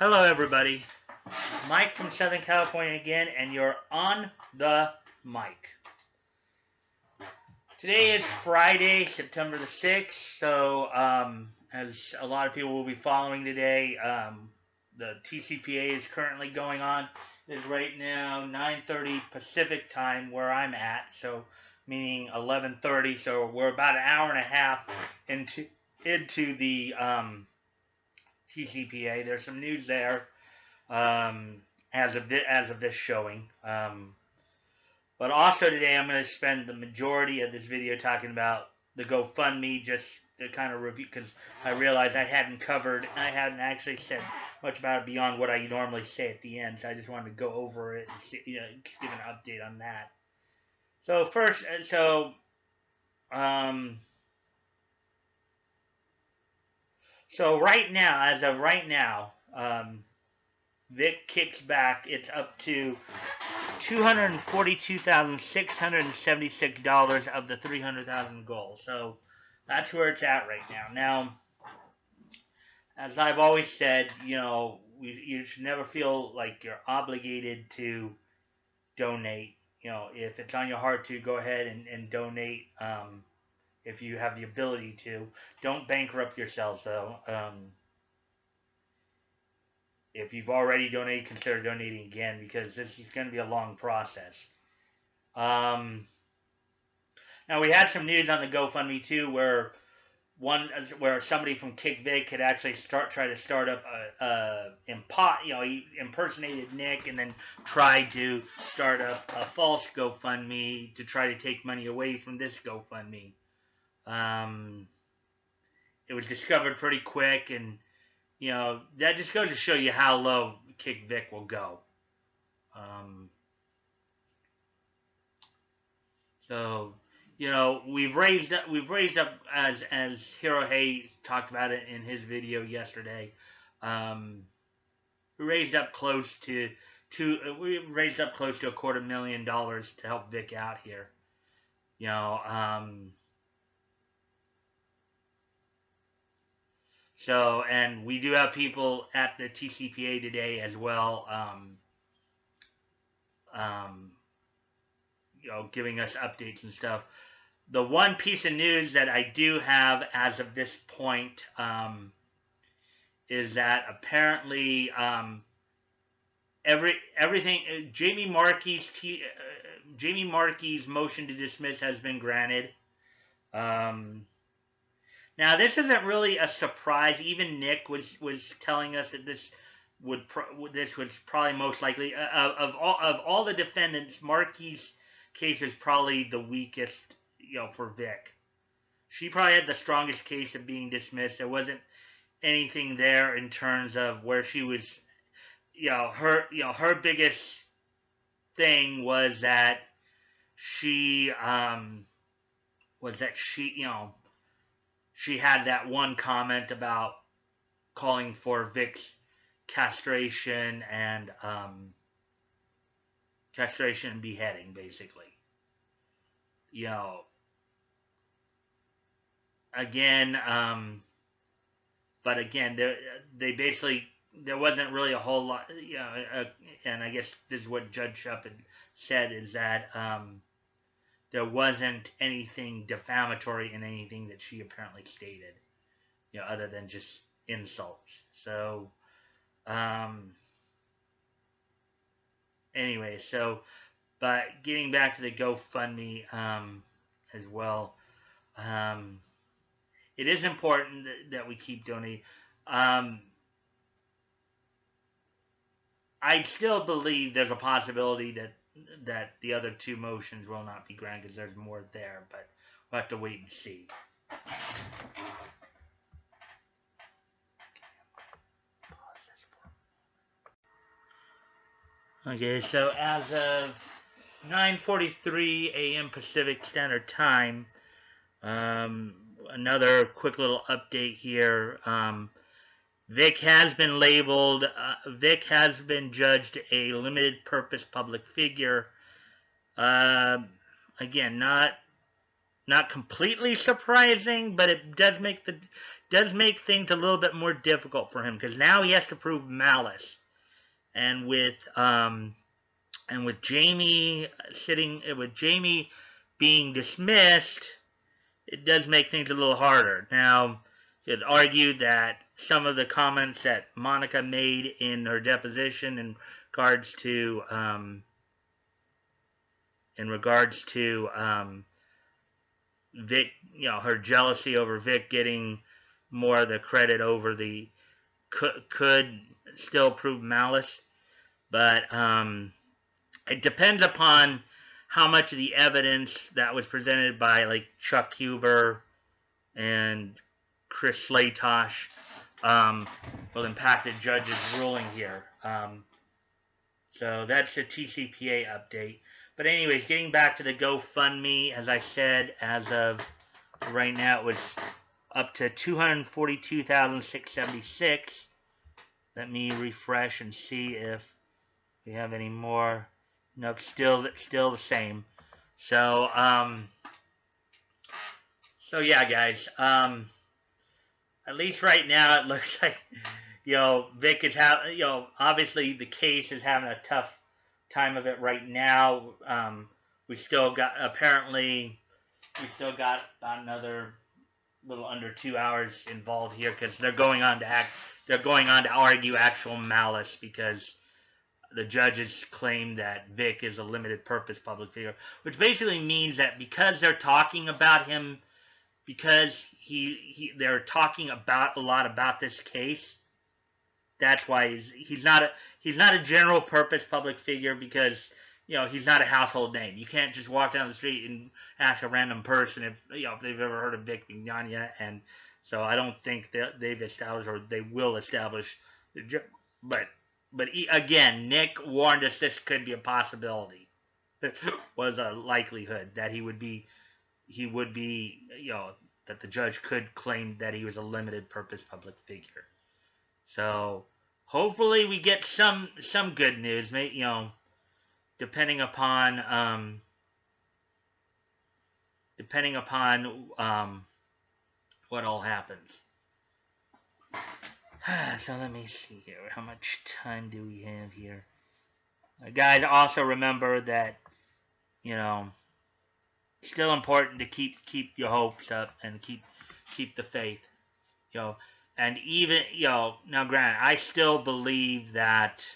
Hello everybody, Mike from Southern California again, and you're on the mic. Today is Friday, September the 6th, so as a lot of people will be following today, the Tcpa is currently going on. It is right now 9:30 Pacific time where I'm at, so meaning 11:30, so we're about an hour and a half into the Tcpa. There's some news there. As of this showing. But also today I'm going to spend the majority of this video talking about the GoFundMe, just to kind of review, because I realized I hadn't actually said much about it beyond what I normally say at the end, so I just wanted to go over it and see, just give an update on that. So first, so right now, as of right now, Vic kicks back. It's up to $242,676 of the $300,000 goal. So that's where it's at right now. Now, as I've always said, you should never feel like you're obligated to donate. If it's on your heart to, go ahead and donate. If you have the ability to, don't bankrupt yourselves though. If you've already donated, consider donating again, because this is going to be a long process. Now, we had some news on the GoFundMe too, where somebody from KickVic could actually try to start up he impersonated Nick and then tried to start up a false GoFundMe to try to take money away from this GoFundMe. It was discovered pretty quick, and that just goes to show you how low KickVic will go. So, we've raised up as Hirohei talked about it in his video yesterday. We raised up close to $250,000 to help Vic out here. So, and we do have people at the Tcpa today as well, giving us updates and stuff. The one piece of news that I do have as of this point is that apparently everything Jamie Markey's motion to dismiss has been granted. Now, this isn't really a surprise. Even Nick was telling us that this was probably most likely of all the defendants. Markey's case is probably the weakest, for Vic. She probably had the strongest case of being dismissed. There wasn't anything there in terms of where she was. Her biggest thing was that she she had that one comment about calling for Vic's castration and beheading, basically. Again, but again, there wasn't really a whole lot, and I guess this is what Judge Shupp had said, is that there wasn't anything defamatory in anything that she apparently stated, other than just insults. So, anyway, but getting back to the GoFundMe as well, it is important that we keep donating. I still believe there's a possibility that the other two motions will not be granted because there's more there, but we'll have to wait and see. Okay, so as of 9:43 a.m. Pacific Standard Time, another quick little update here. Vic has been labeled, Vic has been judged a limited purpose public figure. Again, not completely surprising, but it does make does make things a little bit more difficult for him, because now he has to prove malice. And with Jamie being dismissed, it does make things a little harder. Now, you could argue that some of the comments that Monica made in her deposition in regards to Vic, her jealousy over Vic getting more of the credit over the could still prove malice, but it depends upon how much of the evidence that was presented by like Chuck Huber and Chris Slatosh will impact the judge's ruling here. So that's a TCPA update. But anyways, getting back to the GoFundMe, as I said, as of right now, it was up to $242,676. Let me refresh and see if we have any more. Nope, still the same. So yeah, guys. At least right now, it looks like Vic is obviously the case is having a tough time of it right now. We still got about another little under 2 hours involved here, because they're going on to argue actual malice, because the judges claim that Vic is a limited purpose public figure, which basically means that because they're talking about him, because they're talking about a lot about this case, that's why he's not a general purpose public figure, because he's not a household name. You can't just walk down the street and ask a random person if they've ever heard of Vic Mignogna, and so I don't think that they've established, or they will establish, but again, Nick warned us this could be a possibility. Was a likelihood that he would be that the judge could claim that he was a limited purpose public figure. So hopefully we get some good news, depending upon what all happens. So let me see here. How much time do we have here? Guys, also remember that, still important to keep your hopes up and keep the faith. And even, now granted, I still believe that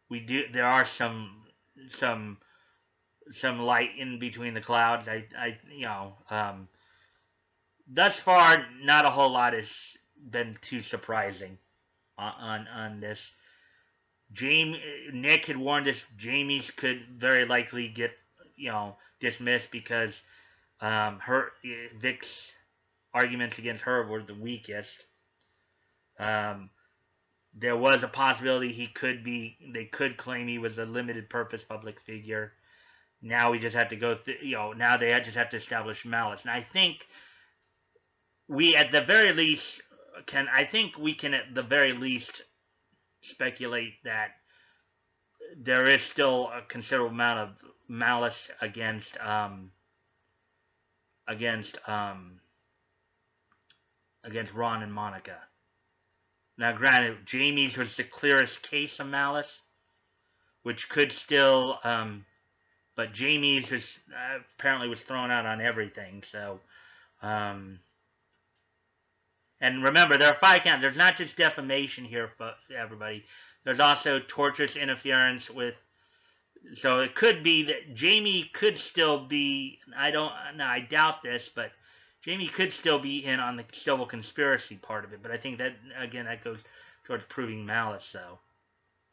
there are some light in between the clouds. Thus far, not a whole lot has been too surprising on this. Nick had warned us Jamie's could very likely get dismissed, because Vic's arguments against her were the weakest. There was a possibility they could claim he was a limited purpose public figure. Now we just have to go now they just have to establish malice. And I think we at the very least can at the very least speculate that there is still a considerable amount of malice against Ron and Monica. Now, granted, Jamie's was the clearest case of malice, which could still, but Jamie's was apparently was thrown out on everything. So, and remember, there are 5 counts. There's not just defamation here, for everybody. There's also tortious interference with. So it could be that Jamie could still be. I doubt this, but Jamie could still be in on the civil conspiracy part of it. But I think that, again, that goes towards proving malice, though.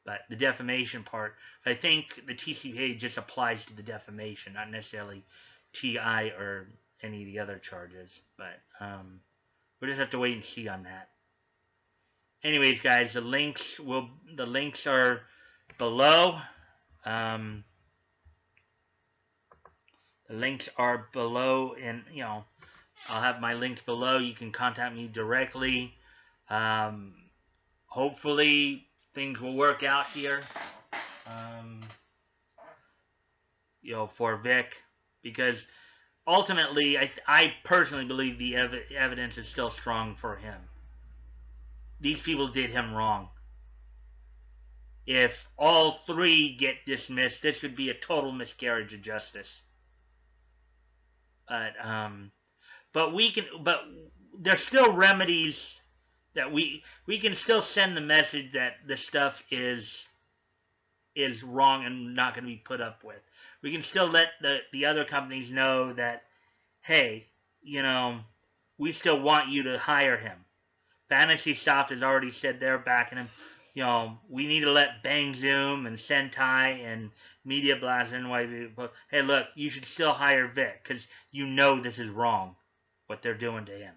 But the defamation part, I think the TCPA just applies to the defamation, not necessarily TI or any of the other charges. But we'll just have to wait and see on that. Anyways, guys, the links are below. The links are below, and I'll have my links below. You can contact me directly. Hopefully things will work out here. For Vic, because ultimately, I personally believe the evidence is still strong for him. These people did him wrong. If all 3 get dismissed, this would be a total miscarriage of justice. But there's still remedies that we can still send the message that this stuff is wrong and not going to be put up with. We can still let the other companies know that, hey, we still want you to hire him. FantasySoft has already said they're backing him. We need to let Bang Zoom and Sentai and Media Blast and NYB, hey, look, you should still hire Vic because this is wrong, what they're doing to him.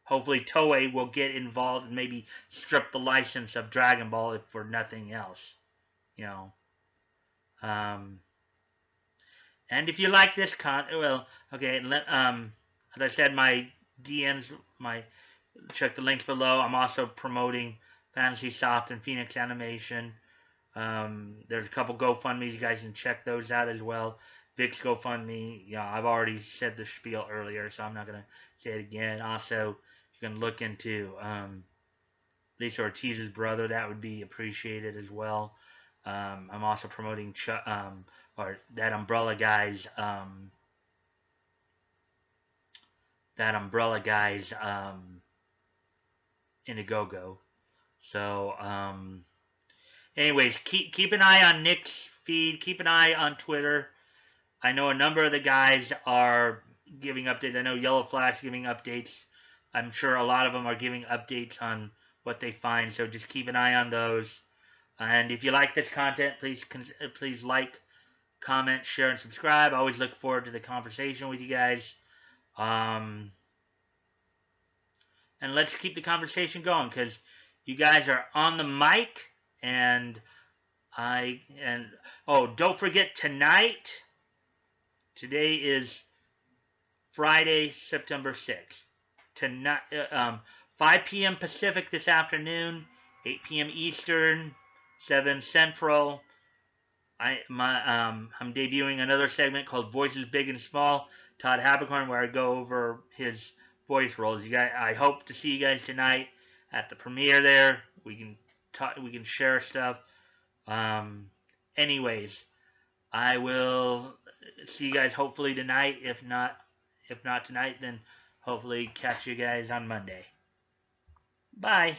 Hopefully Toei will get involved and maybe strip the license of Dragon Ball if for nothing else. And if you like this as I said, my DMs, check the links below. I'm also promoting FantasySoft and Phoenix Animation. There's a couple GoFundMes. You guys can check those out as well. Vic's GoFundMe. I've already said the spiel earlier, so I'm not going to say it again. Also, you can look into Lisa Ortiz's brother. That would be appreciated as well. I'm also promoting that Umbrella Guys. Indiegogo. So, anyways, keep an eye on Nick's feed. Keep an eye on Twitter. I know a number of the guys are giving updates. I know Yellow Flash giving updates. I'm sure a lot of them are giving updates on what they find. So just keep an eye on those. And if you like this content, please like, comment, share, and subscribe. I always look forward to the conversation with you guys. And let's keep the conversation going because you guys are on the mic. And don't forget tonight. Today is Friday, September 6th. Tonight, 5 p.m. Pacific this afternoon, 8 p.m. Eastern, 7 Central. I'm debuting another segment called Voices Big and Small. Todd Habercorn, where I go over his voice roles. I hope to see you guys tonight at the premiere. There, we can talk. We can share stuff. Anyways, I will see you guys hopefully tonight. If not tonight, then hopefully catch you guys on Monday. Bye.